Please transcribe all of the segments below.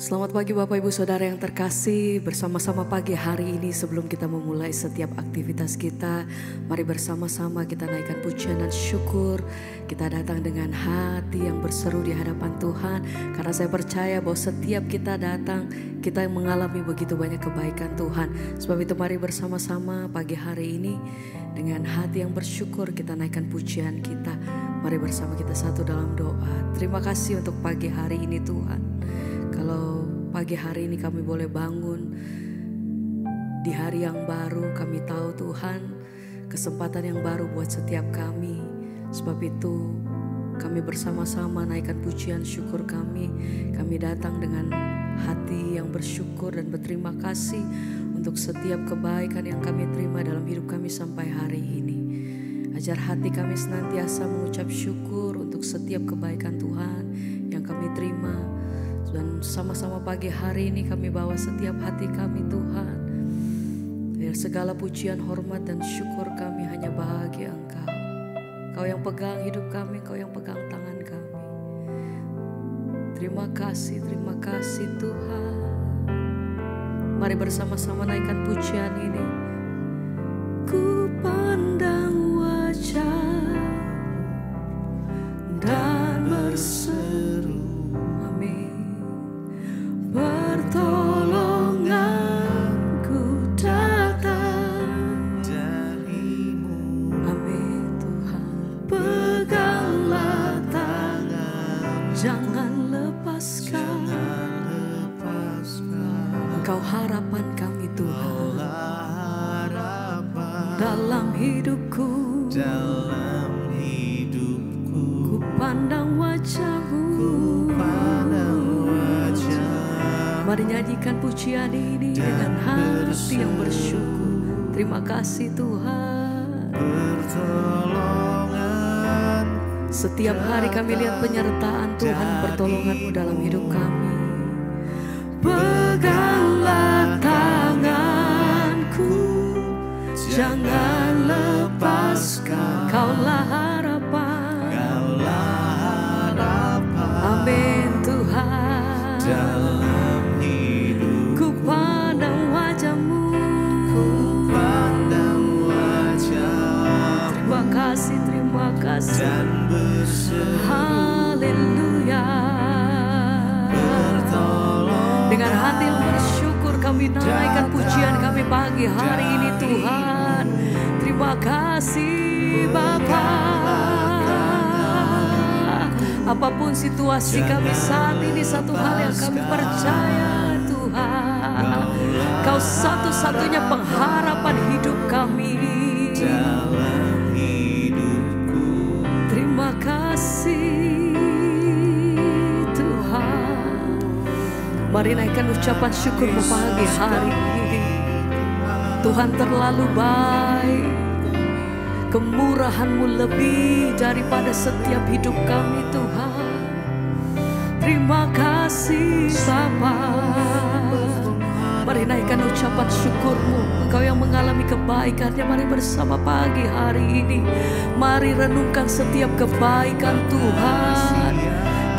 Selamat pagi Bapak Ibu Saudara yang terkasih, bersama-sama pagi hari ini sebelum kita memulai setiap aktivitas kita, mari bersama-sama kita naikkan pujian dan syukur. Kita datang dengan hati yang berseru di hadapan Tuhan, karena saya percaya bahwa setiap kita datang, kita mengalami begitu banyak kebaikan Tuhan. Sebab itu mari bersama-sama pagi hari ini dengan hati yang bersyukur kita naikkan pujian kita. Mari bersama kita satu dalam doa. Terima kasih untuk pagi hari ini Tuhan. Kalau pagi hari ini kami boleh bangun di hari yang baru, kami tahu Tuhan kesempatan yang baru buat setiap kami. Sebab itu kami bersama-sama naikkan pujian syukur kami. Kami datang dengan hati yang bersyukur dan berterima kasih untuk setiap kebaikan yang kami terima dalam hidup kami sampai hari ini. Ajar hati kami senantiasa mengucap syukur untuk setiap kebaikan Tuhan yang kami terima. Dan sama-sama pagi hari ini kami bawa setiap hati kami Tuhan. Biar segala pujian, hormat dan syukur kami hanya bagi Engkau. Kau yang pegang hidup kami, Kau yang pegang tangan kami. Terima kasih Tuhan. Mari bersama-sama naikkan pujian ini. Ku pandang wajah dan berseru, pertolonganku datang darimu. Amin Tuhan. Peganglah tangan, jangan lepaskan. Engkau harapan kami Tuhan. Dalam hidupku, ku pandang wajah-Mu. Mari nyanyikan pujian ini dengan hati yang bersyukur. Terima kasih Tuhan. Setiap hari kami lihat penyertaan Tuhan, pertolongan-Mu dalam hidup kami. Peganglah tanganku, jangan lepaskan. Kaulah harapan, amin Tuhan. Ku pandang wajah-Mu, terima kasih dan berseru, haleluya. Dengan hati yang bersyukur kami naikkan pujian kami pagi hari ini Tuhan. Terima kasih Bapa. Apapun situasi kami saat ini, satu hal yang kami percaya Tuhan, Kau satu-satunya pengharapan hidup kami. Terima kasih Tuhan. Mari naikkan ucapan syukurmu pagi hari ini. Tuhan terlalu baik, kemurahan-Mu lebih daripada setiap hidup kami Tuhan. Terima kasih Bapa. Mari naikkan ucapan syukur-Mu. Engkau yang mengalami kebaikannya. Mari bersama pagi hari ini, mari renungkan setiap kebaikan Tuhan.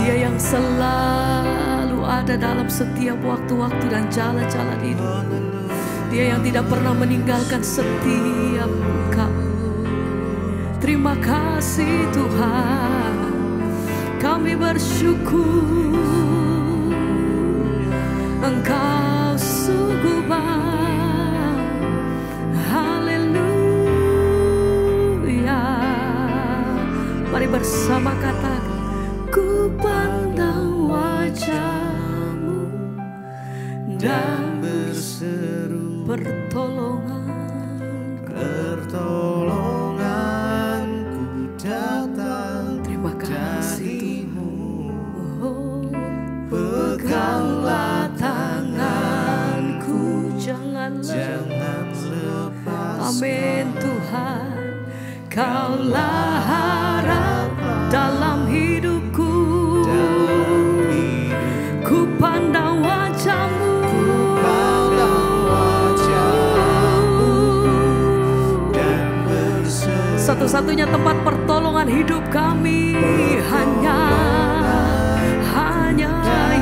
Dia yang selalu ada dalam setiap waktu-waktu dan jalan-jalan hidup. Dia yang tidak pernah meninggalkan setiap engkau. Terima kasih Tuhan. Kami bersyukur, Engkau sungguh baik. Haleluya. Mari bersama katakan, ku pandang wajah-Mu dan berseru, pertolonganku datang. Terima kasih Tuhan. Peganglah tanganku, jangan lepas. Amin Tuhan. Kaulah harap dalam hidupku. Ku pandang wajah-Mu, satu-satunya tempat pertolongan hidup kami hanya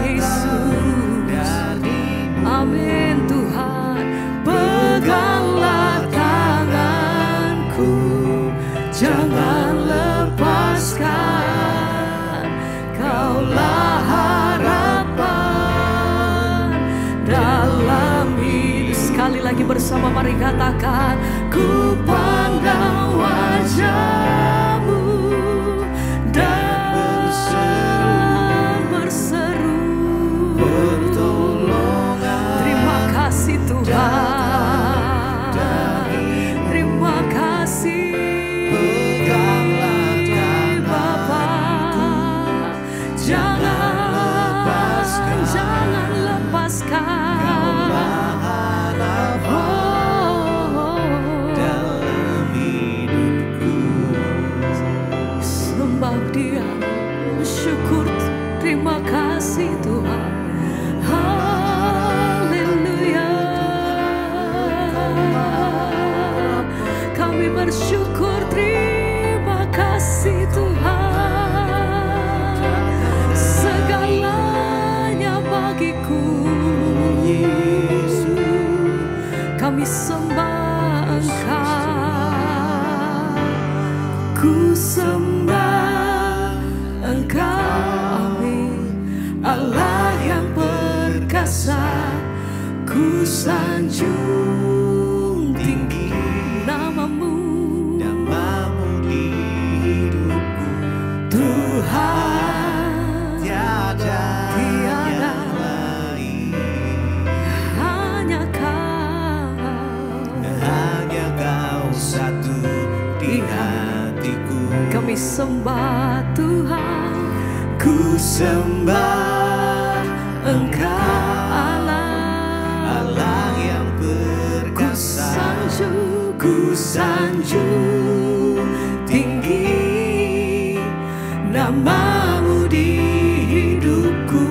Yesus. sekali lagi bersama mari katakan, ku pandang wajah-Mu dan berseru pertolongan. Terima kasih Tuhan, terima kasih Bapa. Jangan lepaskan dalam hidupku. Sembah Dia, syukur, terima kasih Tuhan. Haleluya. Kami bersyukur, terima kasih Tuhan. Segalanya bagiku, Yesus, kami sembah Engkau. Ku sembah Engkau, amin. Allah yang perkasa, ku sanjung tinggi namamu di hidupku. Tuhan, tiada lain, hanya Kau satu di hatiku. Kami sembah Tuhan, ku sembah Engkau Allah yang perkasa, ku sanjung tinggi namamu di hidupku.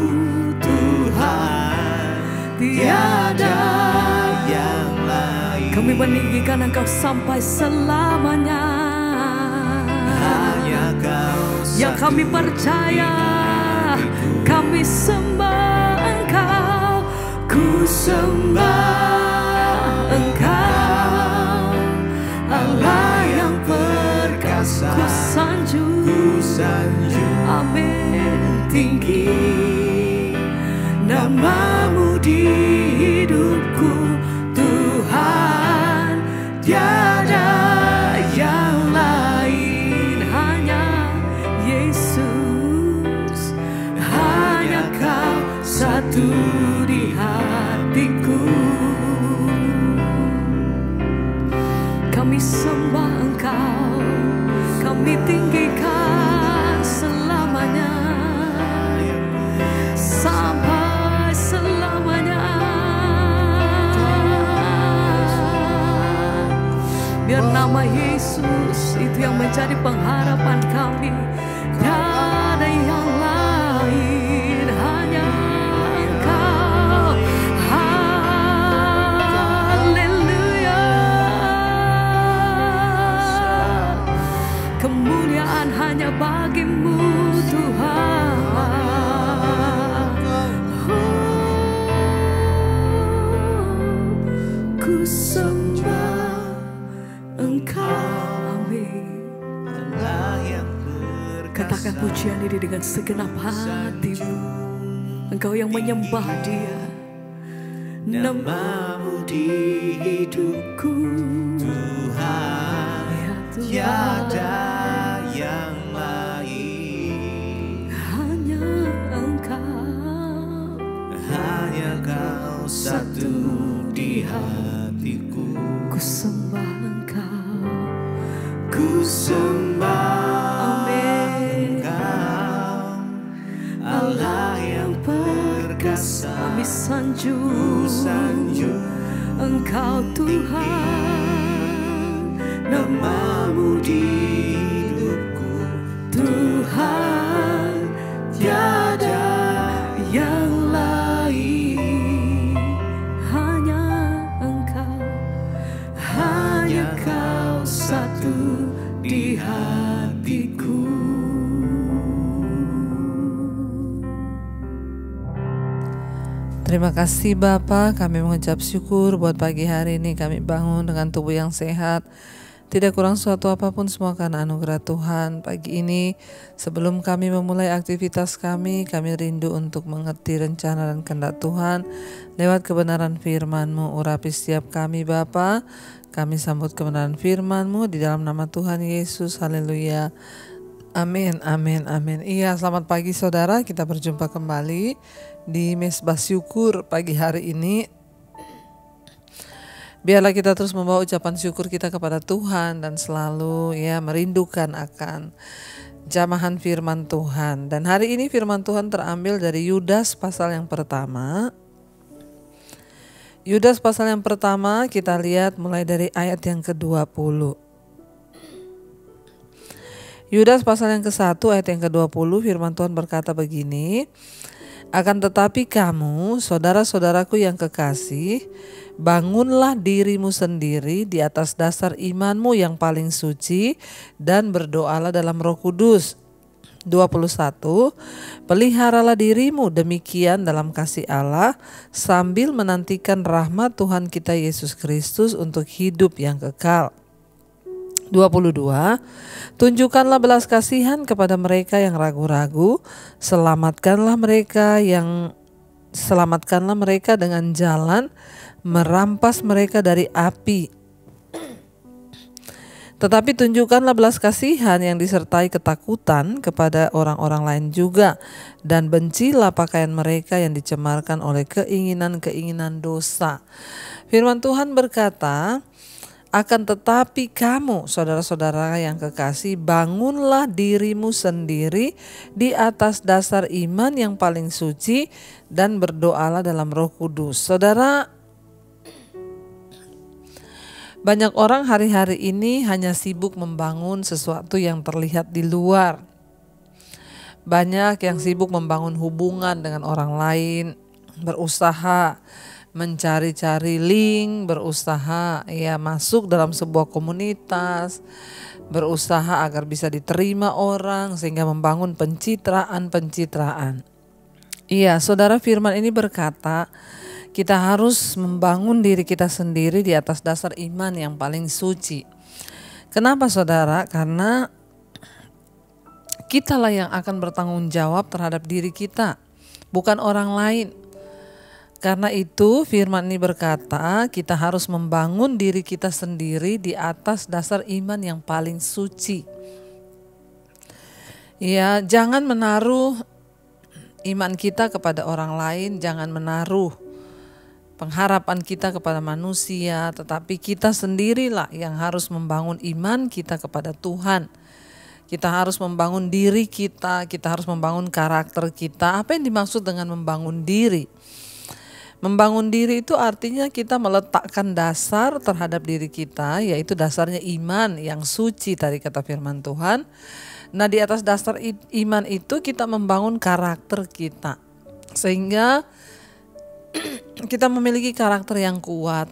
Tuhan, tiada yang lain. Kami meninggikan Engkau sampai selamanya. Hanya Kau yang kami percaya, kami sembah Engkau. Ku sembah Engkau Allah yang perkasa, ku sanjung amin tinggi namamu di hidupku. Tuhan, tiada yang lain, hanya Yesus, hanya Kau satu di hatiku. Kami sembah Engkau, kami tinggikan selamanya, sampai selamanya. Biar nama Yesus itu yang menjadi pengharapan kami. Tiada yang lain, hanya Engkau. Haleluya. Kemuliaan hanya bagi-Mu Tuhan. Ku sembah Engkau, amin. Katakan pujian ini dengan segenap hatimu. Engkau yang menyembah Dia, namamu di hidupku. Tuhan, ya Tuhan, tiada yang lain, hanya Engkau, hanya Kau satu di hatiku. Ku sembah Engkau, ku sembah Engkau Allah yang perkasa. Kami sanjung Engkau Tuhan, namamu di hidupku. Tuhan, tiada yang lain, hanya Engkau, hanya Kau satu di hatiku. Terima kasih Bapa, kami mengucap syukur buat pagi hari ini kami bangun dengan tubuh yang sehat. Tidak kurang suatu apapun, semua karena anugerah Tuhan. Pagi ini sebelum kami memulai aktivitas kami rindu untuk mengerti rencana dan kehendak Tuhan lewat kebenaran firman-Mu. Urapi setiap kami Bapa. Kami sambut kebenaran firman-Mu di dalam nama Tuhan Yesus. Haleluya. Amin, amin, amin. Iya, selamat pagi saudara. Kita berjumpa kembali di Mesbah Syukur pagi hari ini. Biarlah kita terus membawa ucapan syukur kita kepada Tuhan dan selalu merindukan akan jamahan firman Tuhan. Dan hari ini firman Tuhan terambil dari Yudas pasal yang pertama. Yudas pasal yang pertama kita lihat mulai dari ayat yang ke-20. Yudas pasal yang ke-1 ayat yang ke-20, firman Tuhan berkata begini. Akan tetapi kamu, saudara-saudaraku yang kekasih, bangunlah dirimu sendiri di atas dasar imanmu yang paling suci dan berdoalah dalam Roh Kudus. 21. Peliharalah dirimu demikian dalam kasih Allah sambil menantikan rahmat Tuhan kita Yesus Kristus untuk hidup yang kekal. 22. Tunjukkanlah belas kasihan kepada mereka yang ragu-ragu, selamatkanlah mereka dengan jalan, merampas mereka dari api. Tetapi tunjukkanlah belas kasihan yang disertai ketakutan kepada orang-orang lain juga, dan bencilah pakaian mereka yang dicemarkan oleh keinginan-keinginan dosa. Firman Tuhan berkata, akan tetapi kamu, saudara-saudara yang kekasih, bangunlah dirimu sendiri di atas dasar iman yang paling suci dan berdoalah dalam Roh Kudus. Saudara, banyak orang hari-hari ini hanya sibuk membangun sesuatu yang terlihat di luar. Banyak yang sibuk membangun hubungan dengan orang lain, berusaha mencari-cari link, berusaha masuk dalam sebuah komunitas, berusaha agar bisa diterima orang sehingga membangun pencitraan. Iya, saudara, firman ini berkata kita harus membangun diri kita sendiri di atas dasar iman yang paling suci. Kenapa saudara? Karena kitalah yang akan bertanggung jawab terhadap diri kita, bukan orang lain. Karena itu firman ini berkata kita harus membangun diri kita sendiri di atas dasar iman yang paling suci. Ya, jangan menaruh iman kita kepada orang lain, jangan menaruh pengharapan kita kepada manusia, tetapi kita sendirilah yang harus membangun iman kita kepada Tuhan. Kita harus membangun diri kita harus membangun karakter kita. Apa yang dimaksud dengan membangun diri? Membangun diri itu artinya kita meletakkan dasar terhadap diri kita, yaitu dasarnya iman yang suci tadi kata firman Tuhan. Nah, di atas dasar iman itu kita membangun karakter kita, sehingga kita memiliki karakter yang kuat.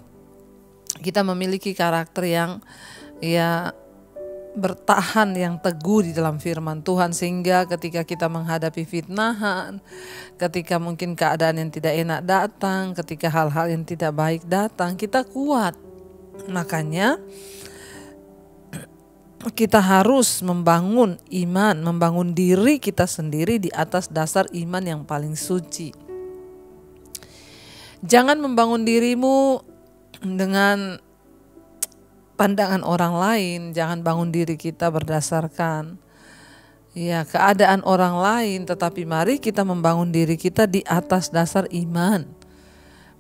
Kita memiliki karakter yang bertahan, yang teguh di dalam firman Tuhan, sehingga ketika kita menghadapi fitnahan, ketika mungkin keadaan yang tidak enak datang, ketika hal-hal yang tidak baik datang, kita kuat. Makanya kita harus membangun iman, membangun diri kita sendiri di atas dasar iman yang paling suci. Jangan membangun dirimu dengan pandangan orang lain, jangan bangun diri kita berdasarkan keadaan orang lain, tetapi mari kita membangun diri kita di atas dasar iman.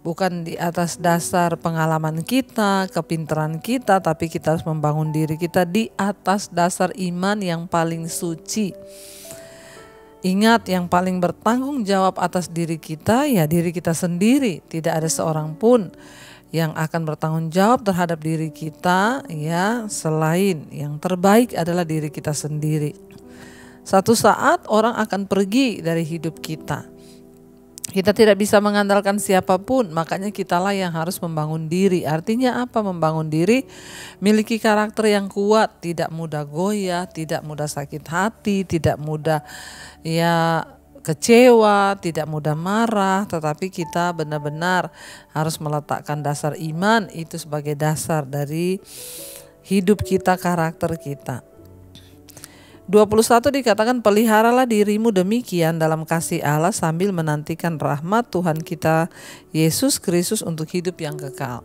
Bukan di atas dasar pengalaman kita, kepintaran kita, tapi kita harus membangun diri kita di atas dasar iman yang paling suci. Ingat, yang paling bertanggung jawab atas diri kita diri kita sendiri. Tidak ada seorang pun yang akan bertanggung jawab terhadap diri kita selain yang terbaik adalah diri kita sendiri. Satu saat orang akan pergi dari hidup kita. Kita tidak bisa mengandalkan siapapun, makanya kitalah yang harus membangun diri. Artinya apa membangun diri? Miliki karakter yang kuat, tidak mudah goyah, tidak mudah sakit hati, tidak mudah kecewa, tidak mudah marah, tetapi kita benar-benar harus meletakkan dasar iman itu sebagai dasar dari hidup kita, karakter kita. 21 dikatakan, peliharalah dirimu demikian dalam kasih Allah sambil menantikan rahmat Tuhan kita Yesus Kristus untuk hidup yang kekal.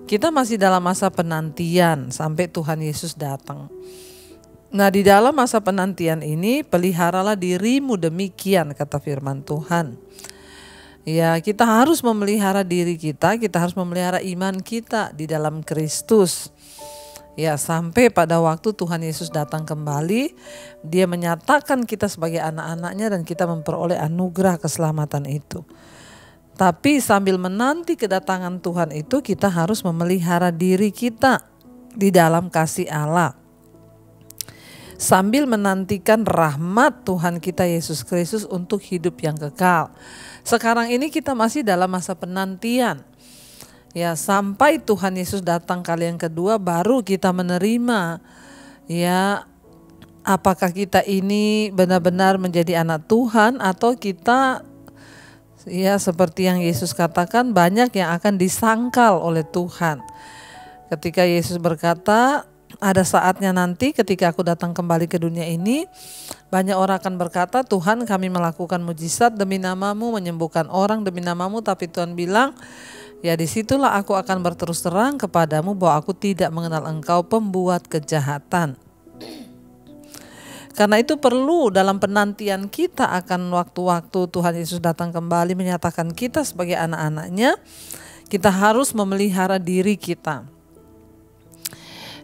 Kita masih dalam masa penantian sampai Tuhan Yesus datang. Nah, di dalam masa penantian ini peliharalah dirimu demikian, kata firman Tuhan. Ya, kita harus memelihara diri kita harus memelihara iman kita di dalam Kristus. Ya, sampai pada waktu Tuhan Yesus datang kembali, Dia menyatakan kita sebagai anak-anaknya dan kita memperoleh anugerah keselamatan itu. Tapi sambil menanti kedatangan Tuhan itu, kita harus memelihara diri kita di dalam kasih Allah. Sambil menantikan rahmat Tuhan kita Yesus Kristus untuk hidup yang kekal. Sekarang ini kita masih dalam masa penantian. Ya, sampai Tuhan Yesus datang kali yang kedua baru kita menerima. Ya, apakah kita ini benar-benar menjadi anak Tuhan atau kita ya seperti yang Yesus katakan, banyak yang akan disangkal oleh Tuhan. Ketika Yesus berkata, ada saatnya nanti ketika aku datang kembali ke dunia ini, banyak orang akan berkata, Tuhan, kami melakukan mujizat demi namamu, menyembuhkan orang demi namamu, tapi Tuhan bilang, ya disitulah aku akan berterus terang kepadamu bahwa aku tidak mengenal engkau, pembuat kejahatan. Karena itu perlu dalam penantian kita akan waktu-waktu Tuhan Yesus datang kembali menyatakan kita sebagai anak-anaknya, kita harus memelihara diri kita.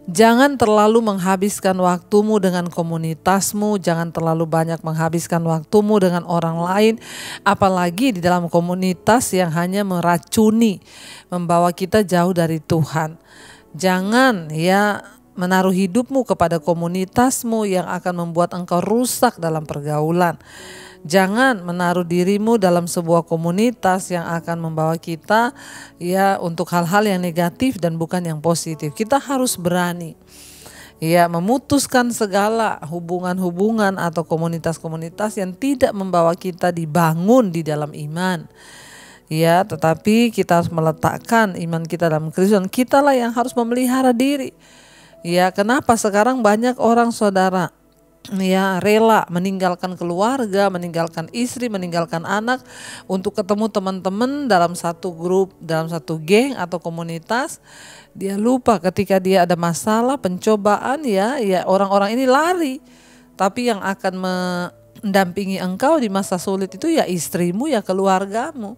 Jangan terlalu menghabiskan waktumu dengan komunitasmu, jangan terlalu banyak menghabiskan waktumu dengan orang lain, apalagi di dalam komunitas yang hanya meracuni, membawa kita jauh dari Tuhan. Jangan ya menaruh hidupmu kepada komunitasmu yang akan membuat engkau rusak dalam pergaulan. Jangan menaruh dirimu dalam sebuah komunitas yang akan membawa kita ya untuk hal-hal yang negatif dan bukan yang positif. Kita harus berani ya memutuskan segala hubungan-hubungan atau komunitas-komunitas yang tidak membawa kita dibangun di dalam iman. Ya, tetapi kita harus meletakkan iman kita dalam Kristus dan kitalah yang harus memelihara diri. Ya, kenapa sekarang banyak orang saudara ya rela meninggalkan keluarga, meninggalkan istri, meninggalkan anak untuk ketemu teman-teman dalam satu grup, dalam satu geng atau komunitas. Dia lupa ketika dia ada masalah, pencobaan ya orang-orang ini lari. Tapi yang akan mendampingi engkau di masa sulit itu ya istrimu, ya keluargamu.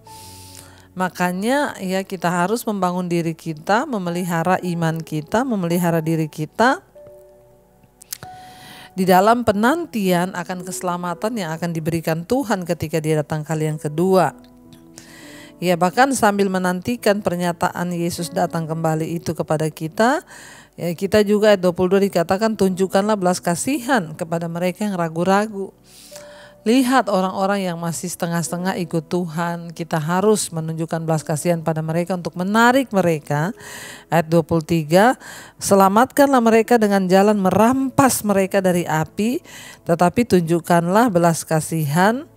Makanya ya kita harus membangun diri kita, memelihara iman kita, memelihara diri kita di dalam penantian akan keselamatan yang akan diberikan Tuhan ketika Dia datang kali yang kedua. Ya, bahkan sambil menantikan pernyataan Yesus datang kembali itu kepada kita, ya kita juga ayat 22 dikatakan, tunjukkanlah belas kasihan kepada mereka yang ragu-ragu. Lihat orang-orang yang masih setengah-setengah ikut Tuhan, kita harus menunjukkan belas kasihan pada mereka untuk menarik mereka. Ayat 23, selamatkanlah mereka dengan jalan merampas mereka dari api, tetapi tunjukkanlah belas kasihan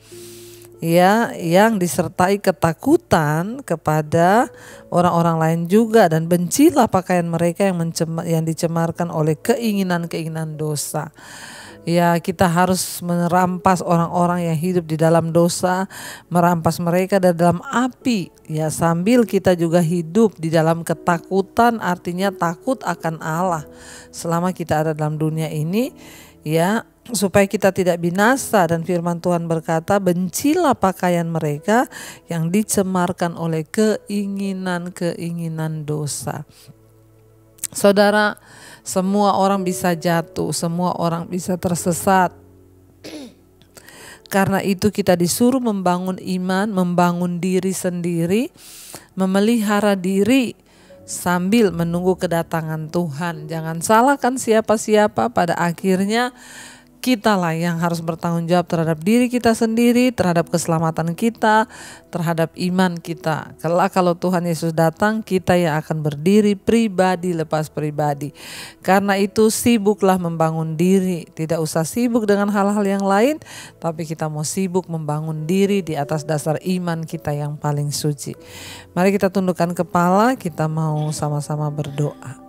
ya yang disertai ketakutan kepada orang-orang lain juga, dan bencilah pakaian mereka yang dicemarkan oleh keinginan-keinginan dosa. Ya, kita harus merampas orang-orang yang hidup di dalam dosa, merampas mereka dari dalam api. Ya, sambil kita juga hidup di dalam ketakutan, artinya takut akan Allah selama kita ada dalam dunia ini, ya, supaya kita tidak binasa. Dan firman Tuhan berkata, bencilah pakaian mereka yang dicemarkan oleh keinginan-keinginan dosa. Saudara, semua orang bisa jatuh, semua orang bisa tersesat. Karena itu kita disuruh membangun iman, membangun diri sendiri, memelihara diri sambil menunggu kedatangan Tuhan. Jangan salahkan siapa-siapa, pada akhirnya kitalah yang harus bertanggung jawab terhadap diri kita sendiri, terhadap keselamatan kita, terhadap iman kita. Kalau Tuhan Yesus datang, kita yang akan berdiri pribadi lepas pribadi. Karena itu sibuklah membangun diri, tidak usah sibuk dengan hal-hal yang lain, tapi kita mau sibuk membangun diri di atas dasar iman kita yang paling suci. Mari kita tundukkan kepala, kita mau sama-sama berdoa.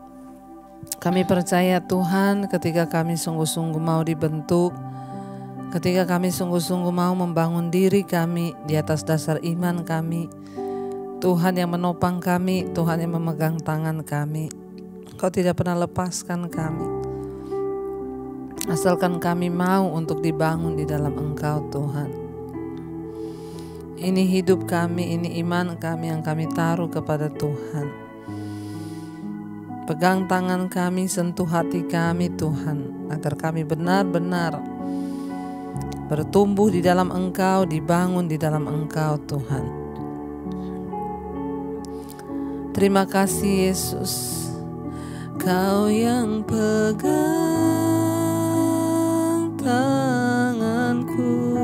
Kami percaya Tuhan, ketika kami sungguh-sungguh mau dibentuk, ketika kami sungguh-sungguh mau membangun diri kami di atas dasar iman kami, Tuhan yang menopang kami, Tuhan yang memegang tangan kami. Kau tidak pernah lepaskan kami, asalkan kami mau untuk dibangun di dalam Engkau Tuhan. Ini hidup kami, ini iman kami yang kami taruh kepada Tuhan. Pegang tangan kami, sentuh hati kami Tuhan, agar kami benar-benar bertumbuh di dalam Engkau, dibangun di dalam Engkau Tuhan. Terima kasih Yesus, Kau yang pegang tanganku,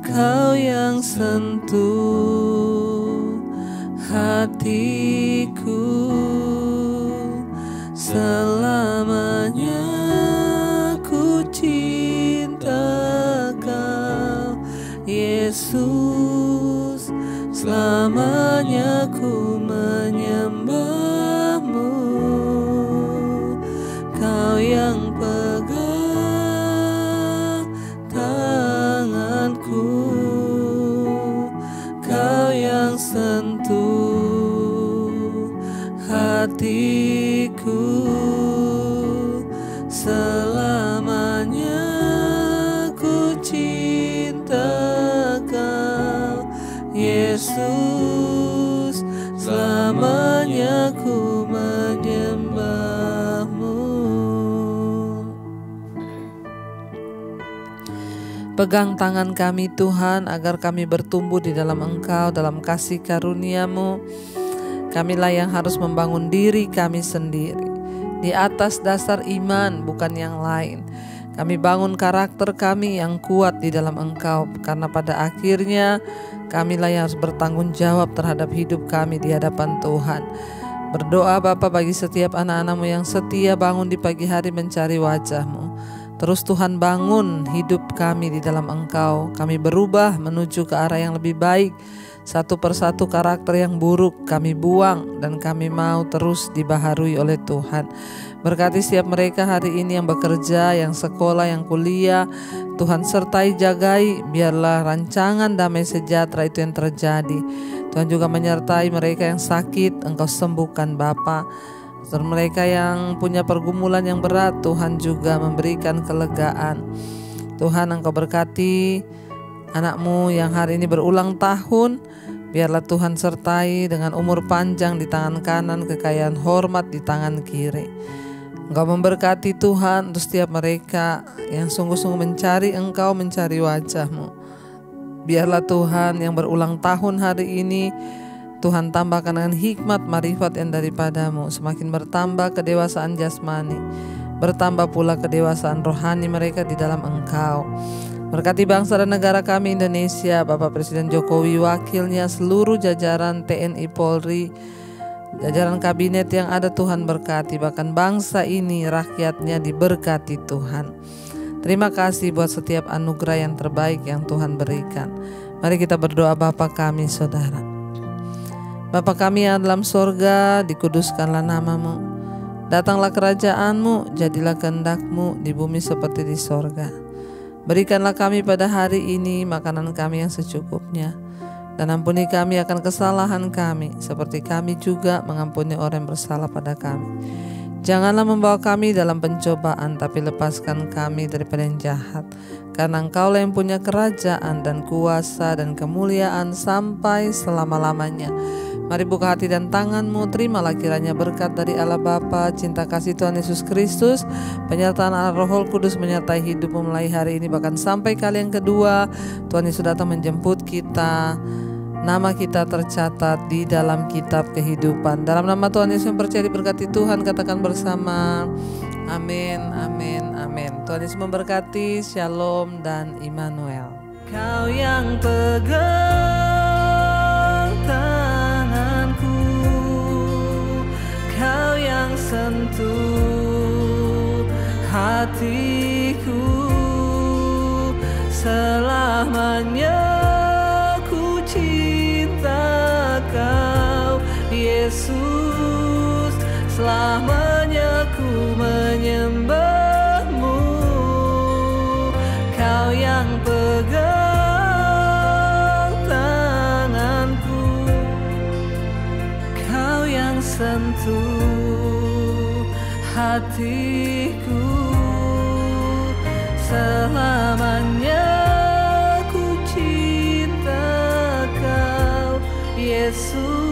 Kau yang sentuh hatiku. Selamanya ku cinta Kau Yesus, selamanya ku menyembah-Mu. Kau yang pegang tanganku, Kau yang sentuh hatiku. Selamanya ku cinta Kau Yesus, selamanya ku menyembah-Mu. Pegang tangan kami Tuhan, agar kami bertumbuh di dalam Engkau, dalam kasih karunia-Mu. Kamilah yang harus membangun diri kami sendiri di atas dasar iman, bukan yang lain. Kami bangun karakter kami yang kuat di dalam Engkau, karena pada akhirnya kamilah yang harus bertanggung jawab terhadap hidup kami di hadapan Tuhan. Berdoa Bapa bagi setiap anak-anak-Mu yang setia bangun di pagi hari mencari wajah-Mu. Terus Tuhan bangun hidup kami di dalam Engkau. Kami berubah menuju ke arah yang lebih baik. Satu persatu karakter yang buruk kami buang, dan kami mau terus dibaharui oleh Tuhan. Berkati setiap mereka hari ini yang bekerja, yang sekolah, yang kuliah. Tuhan sertai, jagai, biarlah rancangan damai sejahtera itu yang terjadi. Tuhan juga menyertai mereka yang sakit, Engkau sembuhkan Bapa. Dan mereka yang punya pergumulan yang berat, Tuhan juga memberikan kelegaan. Tuhan, Engkau berkati anak-Mu yang hari ini berulang tahun. Biarlah Tuhan sertai dengan umur panjang di tangan kanan, kekayaan hormat di tangan kiri. Engkau memberkati Tuhan untuk setiap mereka yang sungguh-sungguh mencari Engkau, mencari wajah-Mu. Biarlah Tuhan yang berulang tahun hari ini, Tuhan tambahkan dengan hikmat marifat yang daripada-Mu. Semakin bertambah kedewasaan jasmani, bertambah pula kedewasaan rohani mereka di dalam Engkau. Berkati bangsa dan negara kami Indonesia, Bapak Presiden Jokowi, wakilnya, seluruh jajaran TNI Polri, jajaran kabinet yang ada, Tuhan berkati. Bahkan bangsa ini, rakyatnya diberkati Tuhan. Terima kasih buat setiap anugerah yang terbaik yang Tuhan berikan. Mari kita berdoa. Bapa kami, Saudara. Bapa kami yang dalam sorga, dikuduskanlah nama-Mu. Datanglah kerajaan-Mu, jadilah kehendak-Mu di bumi seperti di sorga. Berikanlah kami pada hari ini makanan kami yang secukupnya, dan ampuni kami akan kesalahan kami, seperti kami juga mengampuni orang yang bersalah pada kami. Janganlah membawa kami dalam pencobaan, tapi lepaskan kami daripada yang jahat. Karena Engkaulah yang punya kerajaan dan kuasa dan kemuliaan sampai selama-lamanya. Mari buka hati dan tangan-Mu, terimalah kiranya berkat dari Allah Bapa, cinta kasih Tuhan Yesus Kristus, penyertaan Allah Roh Kudus menyertai hidupmu mulai hari ini bahkan sampai kali yang kedua. Tuhan Yesus datang menjemput kita, nama kita tercatat di dalam kitab kehidupan. Dalam nama Tuhan Yesus yang percaya diberkati Tuhan, katakan bersama, amin, amin, amin. Tuhan Yesus memberkati, shalom dan Immanuel. Kau yang pegang tanganku, Kau yang sentuh hatiku, selamanya ku cinta Kau Yesus, selamanya ku menyembahmu. Kau yang pegang tanganku, Kau yang sentuh hatiku. Selamanya ku cinta Kau, Yesus.